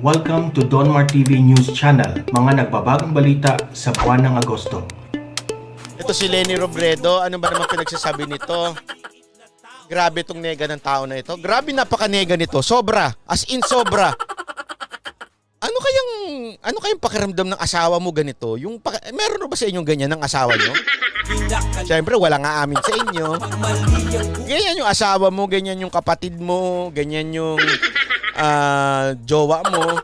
Welcome to Donmar TV News Channel, mga nagbabagong balita sa buwan ng Agosto. Ito si Leni Robredo, ano ba naman pinagsasabi nito? Grabe itong nega ng tao na ito. Grabe napaka-nega nito. Sobra. As in sobra. Ano kayang pakiramdam ng asawa mo ganito? Meron ba sa inyong ganyan ng asawa nyo? Siyempre, wala nga amin sa inyo. Ganyan yung asawa mo, ganyan yung kapatid mo, ganyan yung jowa mo.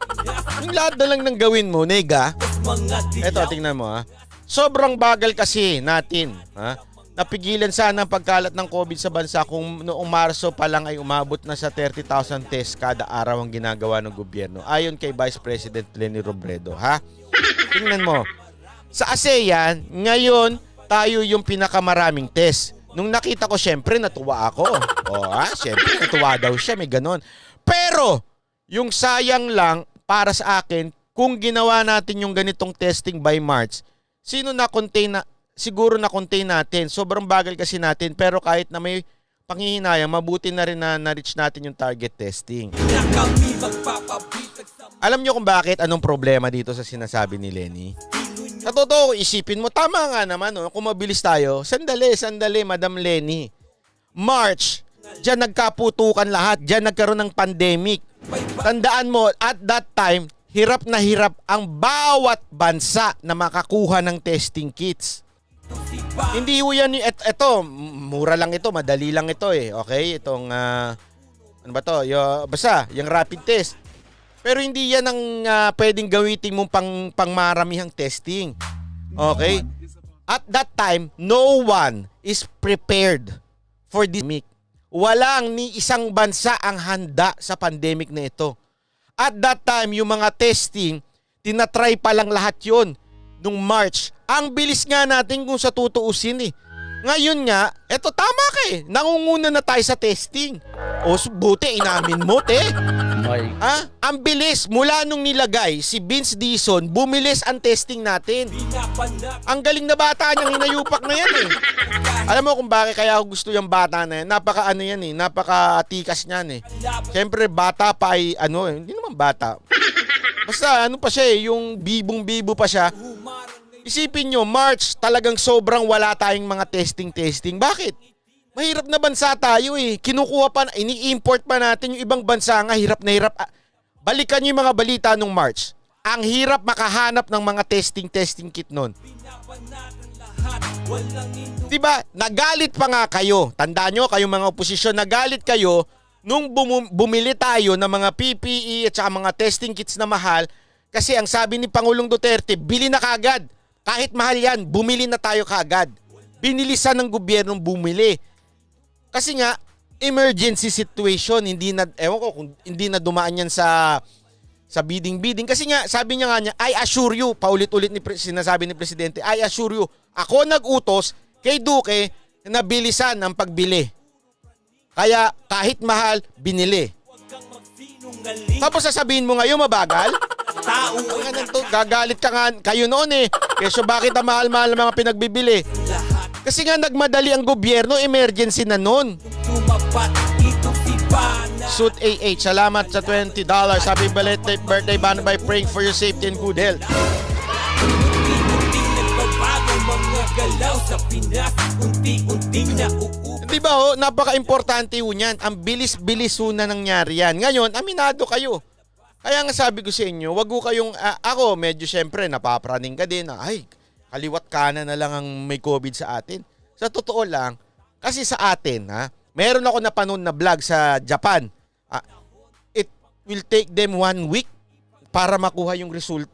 Yung lahat na lang ng gawin mo, nega. Eto, tingnan mo ha. Sobrang bagal kasi natin. Ha? Napigilan sana ang pagkalat ng COVID sa bansa kung noong Marso pa lang ay umabot na sa 30,000 tests kada araw ang ginagawa ng gobyerno. Ayon kay Vice President Leni Robredo. Ha? Tingnan mo. Sa ASEAN, ngayon tayo yung pinakamaraming test. Nung nakita ko, syempre natuwa ako. Syempre natuwa daw siya, may ganon. Pero, yung sayang lang para sa akin, kung ginawa natin yung ganitong testing by March, siguro na-contain natin. Sobrang bagal kasi natin, pero kahit na may panghihinayang, mabuti na rin na na-reach natin yung target testing. Alam nyo kung bakit, anong problema dito sa sinasabi ni Leni? Sa totoo, isipin mo, tama nga naman, no? Kung mabilis tayo, sandali, Madam Leni. March, diyan nagkaputukan lahat, diyan nagkaroon ng pandemic. Tandaan mo, at that time, hirap na hirap ang bawat bansa na makakuha ng testing kits. Hindi ho yan, ito, mura lang ito, madali lang ito eh. Okay, itong, ano ba to, basta, yung rapid test. Pero hindi yan ang pwedeng gawitin mong pangmaramihang testing. Okay? At that time, no one is prepared for this pandemic. Walang ni isang bansa ang handa sa pandemic na ito. At that time, yung mga testing, tinatry pa lang lahat yun nung March. Ang bilis nga natin kung sa tutuusin eh. Ngayon nga, eto tama ka eh. Nangunguna na tayo sa testing. O buti, inamin mo, te. Ang bilis, mula nung nilagay si Vince Dizon, bumilis ang testing natin. Ang galing na bata niyang hinayupak na yan eh. Alam mo kung bakit kaya ako gusto yung bata na yan? Napaka-tikas niyan eh. Siyempre bata pa ay hindi naman bata. Basta pa siya eh, yung bibong-bibo pa siya. Isipin nyo, March talagang sobrang wala tayong mga testing. Bakit? Mahirap na bansa tayo eh. Kinukuha pa, ini-import pa natin yung ibang bansa nga, hirap na hirap. Balikan nyo yung mga balita nung March. Ang hirap makahanap ng mga testing kit nun. Diba? Nagalit pa nga kayo. Tandaan nyo, kayong mga oposisyon, nagalit kayo nung bumili tayo ng mga PPE at saka mga testing kits na mahal. Kasi ang sabi ni Pangulong Duterte, bili na kagad. Kahit mahal yan, bumili na tayo kagad. Binilisan ng gobyernong bumili. Kasi nga, emergency situation, ewan ko kung hindi na dumaan yan sa bidding. Kasi nga, sabi niya nga I assure you, paulit-ulit sinasabi ni Presidente, I assure you, ako nag-utos kay Duque na bilisan ang pagbili. Kaya kahit mahal, binili. Tapos sasabihin mo ngayon, mabagal? Gagalit ka nga kayo noon eh. Kesyo bakit ang mahal-mahal ng mga pinagbibili? Kasi nga nagmadali ang gobyerno, emergency na noon. Suit AH, salamat sa $20. Happy birthday, Bano, by praying for your safety and good health. Di ba napaka-importante niyan. Ang bilis-bilis na nangyari yan. Ngayon, aminado kayo. Kaya nga sabi ko sa inyo, wag ko kayong, ako medyo syempre napapraning ka din. Kaliwat kanan na lang ang may COVID sa atin. Sa totoo lang, kasi sa atin, meron ako napanood na vlog sa Japan. It will take them 1 week para makuha yung result.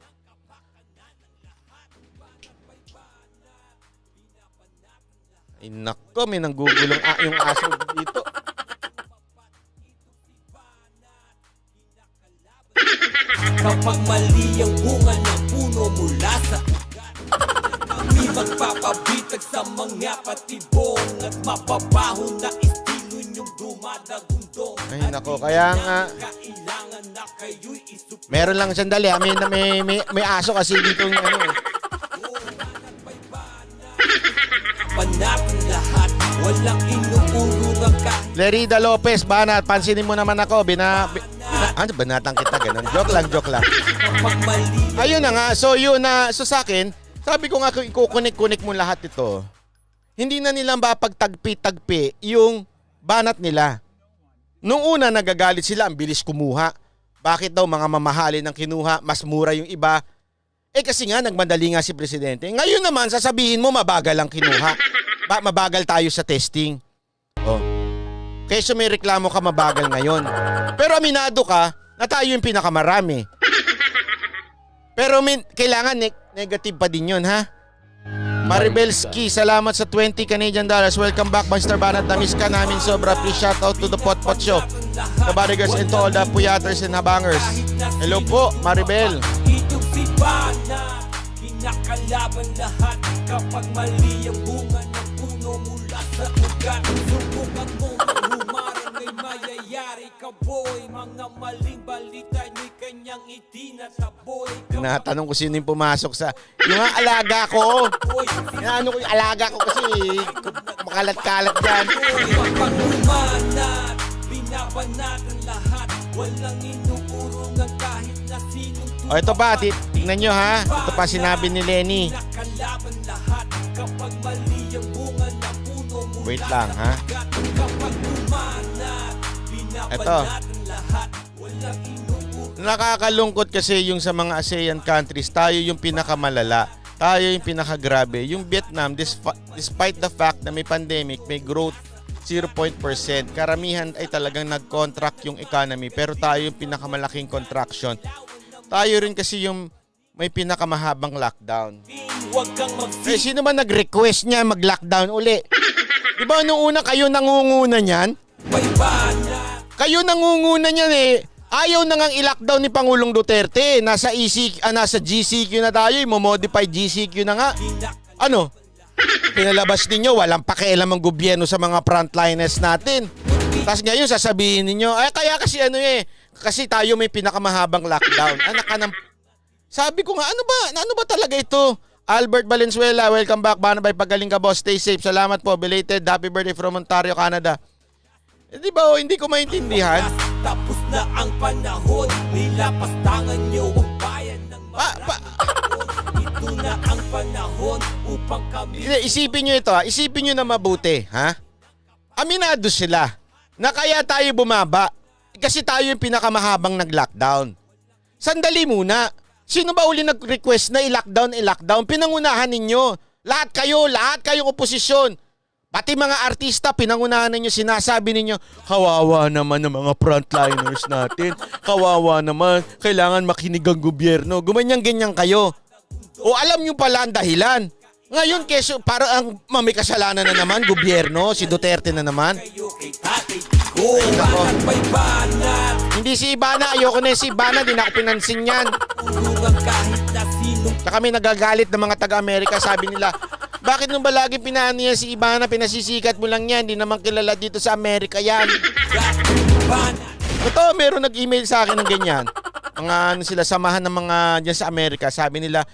Ay nako, may nanggugulong yung aso dito. Kapag mali ang bunga ng puno mula sa kami magpapabitag sa mga patibong at mapabaho na estilo nyong dumadagundong. Ay nako, kaya nga meron lang sandali, may aso kasi dito yung Panapin lahat, walang inuurungang kahit Lerida Lopez, Banat, pansinin mo naman ako, Ano, banatan kita, ganun. Joke lang. Kapag mali Ayun na nga, so yun na, so sa akin, sabi ko nga kung ikukunik-kunik mo lahat ito, hindi na nila mapagtagpi-tagpi yung banat nila. Nung una, nagagalit sila, ang bilis kumuha. Bakit daw mga mamahalin ang kinuha, mas mura yung iba? Eh kasi nga, nagmadali nga si Presidente. Ngayon naman, sasabihin mo, mabagal ang kinuha. Mabagal tayo sa testing. Oh. Kaysa may reklamo ka, mabagal ngayon. Pero aminado ka na tayo yung pinakamarami. Pero kailangan negative pa din yun, ha? Maribel Ski, salamat sa 20 Canadian dollars. Welcome back, Mr. Banat. Namiss ka namin sobra. Please shout out to the Potpot Show. The bodyguards and to all the puyaters and habangers. Hello po, Maribel. Itong si Bana, kinakalaban lahat. Kapag mali ang bunga ng puno mula sa ugat, subukan mo ng humarang ay mayayari ka, boy. Mga maling balita nyo'y kanyang itinataboy. Tinatanong ko sino yung pumasok sa... Yung nga alaga ko. Ano ko yung alaga ko kasi makalat-kalat dyan. Kapag umanat, binabanatan lahat. Walang inuurungan kahit na sinong O ito pa, tignan nyo ha. Ito pa sinabi ni Lenny. nakalaban lahat. Kapag mali ang bunga ng puno mula Wait lang ha. kapag umanat, binabanatan lahat. Walang inuurungan. Nakakalungkot kasi yung sa mga ASEAN countries, tayo yung pinakamalala. Tayo yung pinakagrabe. Yung Vietnam, despite the fact na may pandemic, may growth 0%. Karamihan ay talagang nag-contract yung economy. Pero tayo yung pinakamalaking contraction. Tayo rin kasi yung may pinakamahabang lockdown. Huwag kang Eh, sino ba nag-request niya mag-lockdown uli? Di ba nung una kayo nangunguna niyan? magbaibanat. Kayo nangunguna niyan eh. Ayaw na ngang i-lockdown ni Pangulong Duterte. Nasa GCQ na tayo. Mo-modify GCQ na nga. Ano? Pinalabas ninyo, walang pakialam ang gobyerno sa mga frontliners natin. Tapos ngayon sasabihin ninyo, ay kaya kasi kasi tayo may pinakamahabang lockdown. Anak ka ng... Sabi ko nga, ano ba talaga ito? Albert Valenzuela, welcome back. Banabay, pagaling ka boss. Stay safe. Salamat po. Belated happy birthday from Ontario, Canada. Di ba hindi ko maintindihan? Tapos na ang panahon, nilapastangan nyo ang bayan ng Ito na ang panahon upang kami Isipin nyo ito ha. Isipin nyo na mabuti. Ha? Aminado sila na kaya tayo bumaba. Kasi tayo yung pinakamahabang nag-lockdown. Sandali muna. Sino ba uli nag-request na i-lockdown? Pinangunahan ninyo. Lahat kayong oposisyon. Pati mga artista, pinangunahan ninyo, sinasabi ninyo, kawawa naman ng mga frontliners natin. Kawawa naman, kailangan makinig ang gobyerno. Gumanyan-ganyan kayo. O alam nyo pala ang dahilan. Ngayon, keso, parang may kasalanan na naman, gobyerno, si Duterte na naman. kayo kay tatay ko. Banat may banat, Hindi si Ibana, ayoko na si Ibana, di na ako pinansin yan. urungan kahit na sino. Tsaka may nagagalit ng mga taga-Amerika, sabi nila, bakit nung ba lagi pinaano yan si Ibana, pinasisikat mo lang yan, di naman kilala dito sa Amerika yan. Banat, Totoo, meron nag-email sa akin ng ganyan. Mga sila, samahan ng mga dyan sa Amerika, sabi nila,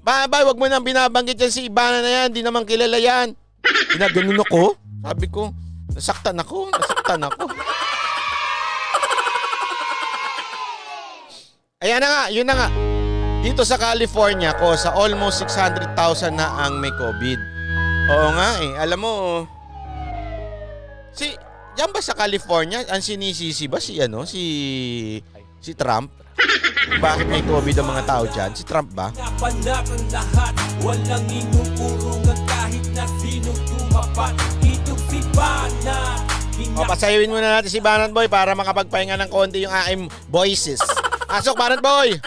Babay, wag mo nang binabanggit yan si Ibana na yan, di naman kilala yan. Ginaganon ako, sabi ko, nasaktan ako. Ayan na nga, yun na nga. Dito sa California ko, sa almost 600,000 na ang may COVID. Oo nga alam mo, yan ba sa California, ang sinisisi ba si Trump? Bakit may COVID ang mga tao dyan? Si Trump ba? napanatan lahat. Walang inuurungan kahit na sino tumapat. Itong si Banat, O, pasayawin muna natin si Banat Boy para makapagpahinga ng konti yung aking voices. Pasok, Banat Boy!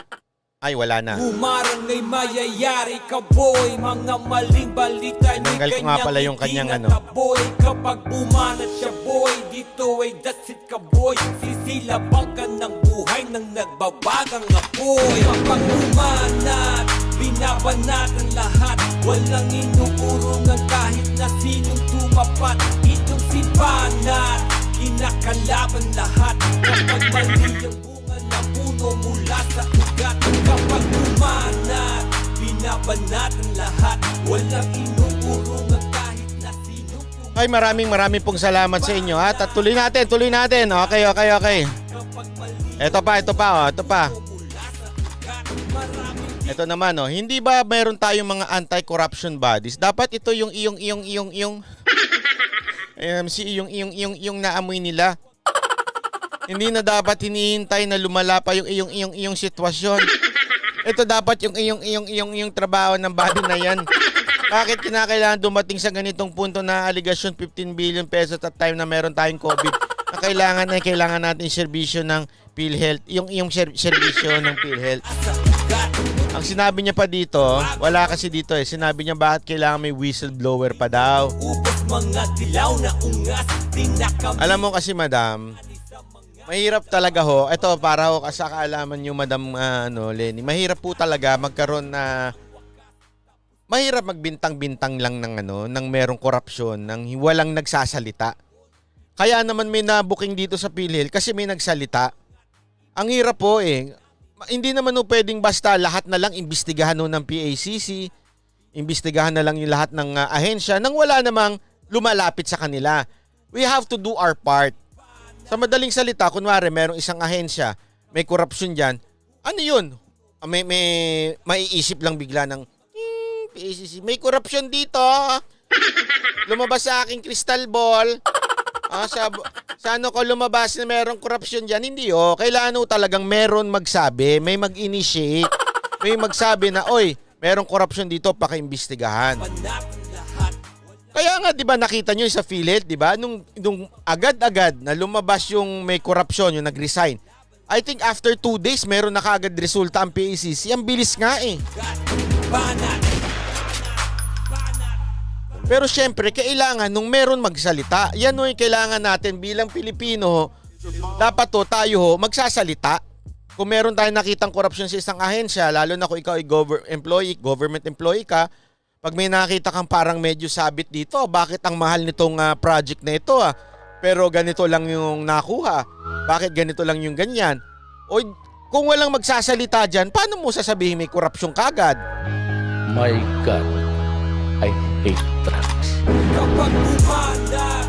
Ay, wala na. Humarang ay mayayari ka, boy. Mga maling balita ni Tinanggal ko nga pala yung kanyang boy. Kapag bumanat siya, boy, dito ay dasit ka, boy. Sisilabang ka ng buhay ng nagbabagang apoy. Kapag bumanat, binabanatan lahat. Walang inuurungan kahit na sinong tumapat. Itong si Banat, kinakalaban lahat. Kapag mali ang bunga ng puno mula sa ugat. Kapag umanat, binabanatan lahat. Walang inuurungan kahit na sino. Ay, maraming pong salamat sa inyo. At tuloy natin. Okay. Kapag mali Ito pa. Ito naman, oh. Hindi ba mayroon tayong mga anti-corruption bodies? Dapat ito yung yung naamoy nila. Hindi na dapat hinihintay na lumala pa yung sitwasyon. Ito dapat yung trabaho ng body na yan. Bakit kinakailangan dumating sa ganitong punto na aligasyon 15 billion pesos at time na meron tayong COVID? Na kailangan natin serbisyo ng PhilHealth, yung serbisyo ng PhilHealth. Ang sinabi niya pa dito, wala kasi dito eh. Sinabi niya bakit kailangan may whistleblower pa daw. Alam mo kasi, madam, mahirap talaga ho. Ito para ho sa kaalaman niyo, Madam Lenny. Mahirap po talaga magkaroon na mahirap magbintang-bintang lang ng merong korupsyon, ng walang nagsasalita. Kaya naman may nabuking dito sa PhilHealth kasi may nagsalita. Ang hirap po eh. Hindi naman pwedeng basta lahat na lang imbestigahan ng PACC, imbestigahan na lang yung lahat ng ahensya nang wala namang lumalapit sa kanila. We have to do our part. Sa madaling salita, kunwari merong isang ahensya, may korupsyon dyan, ano yun? May maiisip lang bigla ng PACC, may korupsyon dito. Lumabas sa aking crystal ball. Sa ano ko lumabas na merong korupsyon dyan? Hindi kailangan talagang meron magsabi, may mag-initiate, may magsabi na, oy, merong korupsyon dito, pakiimbestigahan. Kaya nga, di ba, nakita nyo sa PhilHealth, di ba, nung agad-agad na lumabas yung may korupsyon, yung nag-resign, I think after 2 days, meron na kaagad resulta ang PACC. Ang bilis nga eh. Pero syempre, kailangan nung meron magsalita. Yan yung kailangan natin bilang Pilipino. Dapat tayo magsasalita. Kung meron tayong nakitang korupsyon sa isang ahensya, lalo na kung ikaw ay government employee ka, pag may nakita kang parang medyo sabit dito, bakit ang mahal nitong project na ito pero ganito lang yung nakuha? Bakit ganito lang yung ganyan? O kung walang magsasalita dyan, paano mo sasabihin may korupsyon kagad? My God, I hate drugs. Kapag bumana,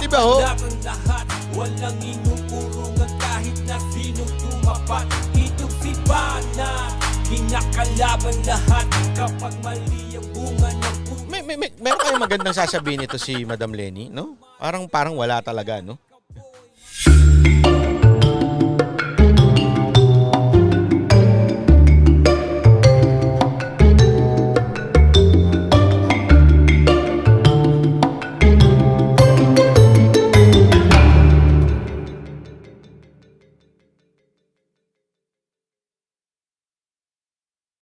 Diba ho? ang lahat. Walang inuurungan kahit na sinong tumapat. Itong si Bana, kinakalaban lahat. Kapag mali ang bunga ng puno. Meron kayong magandang sasabihin ito si Madam Lenny, no? Parang wala talaga, no?